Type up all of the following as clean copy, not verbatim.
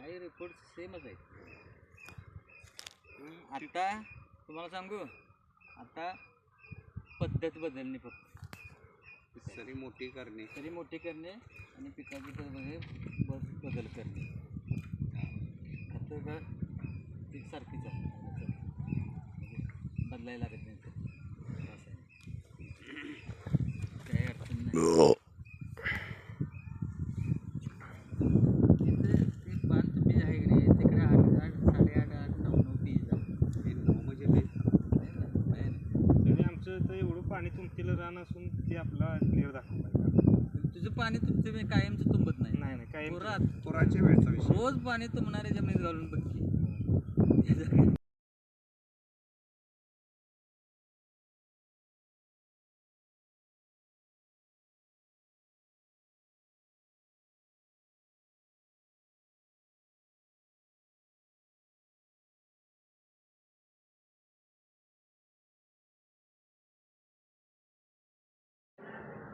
काही रिपोर्ट सेमच आहेत. आता तुम्हाला सांगू, आता पद्धत बदलणे फक्त. सरी मोठी करणे आणि पिकाची बदल करणे. आता का ती सारखीच आहे, बदलायला लागत नाही. काही अडचण नाही. पाणी तुमतील रान असून ते आपला क्लिअर दाखवलं. तुझं पाणी तुमचं कायमचं तुंबत नाही. नाही कायम पुराच्या वेळचा विषय. रोज पाणी तुंबणारे जमिनीत घालून बघ की.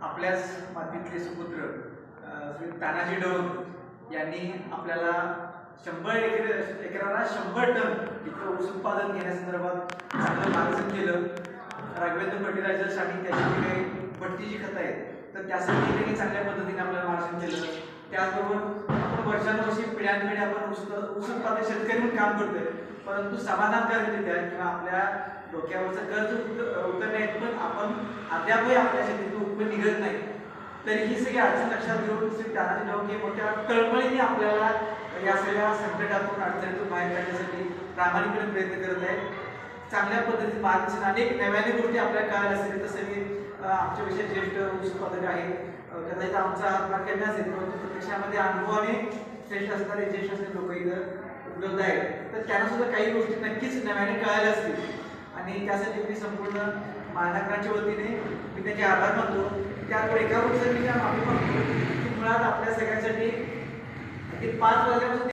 आपल्याच मातीतले सुपुत्र श्री तानाजी डोंग यांनी आपल्याला 100 एकराला 100 टन इतकं ऊस उत्पादन घेण्यासंदर्भात चांगलं मार्गदर्शन केलं. राघवेंद्र फर्टिलायझर्स आणि त्याची काही भट्टीची खतं आहेत तर त्यासाठी त्यांनी चांगल्या पद्धतीने आपल्याला मार्गदर्शन केलं. त्याचबरोबर आपण वर्षानुवर्षी पिढ्यानपिढ्या आपण ऊस उत्पादक शेतकरी म्हणून काम करतोय, परंतु समाधानकारकरित्या किंवा आपल्या डोक्यावरचं कर्ज उतरण्यात पण आपण अद्यापही आपल्या शेतीतून उत्पन्न निघत नाही. तरी ही सगळी अडचण लक्षात घेऊन श्री तानाजी डोंग हे मोठ्या तळमळीने आपल्याला या सगळ्या संकटातून अडचणीतून बाहेर काढण्यासाठी प्रामाणिकपणे प्रयत्न करत आहे. चांगल्या पद्धतीने मार्गदर्शन अनेक नव्याने गोष्टी आपल्याला कळायला असतील तर सगळे आमच्या विशेष ज्येष्ठ ऊस उत्पादक आहेत. कदाचित आमचा हातभार करण्यास येतो, परंतु प्रत्यक्षामध्ये अनुभवाने श्रेष्ठ असणारे ज्येष्ठ असणारे लोक इथं उपलब्ध आहेत. तर त्यांना सुद्धा काही गोष्टी नक्कीच नव्याने कळायला असतील आणि त्यासाठी मी संपूर्ण मानकरांच्या वतीने मी त्यांचे आभार मानतो. त्यामुळे एका गोष्टीसाठी मी माफी मागतो की मुळात आपल्या सगळ्यांसाठी 5 वाजल्यापासून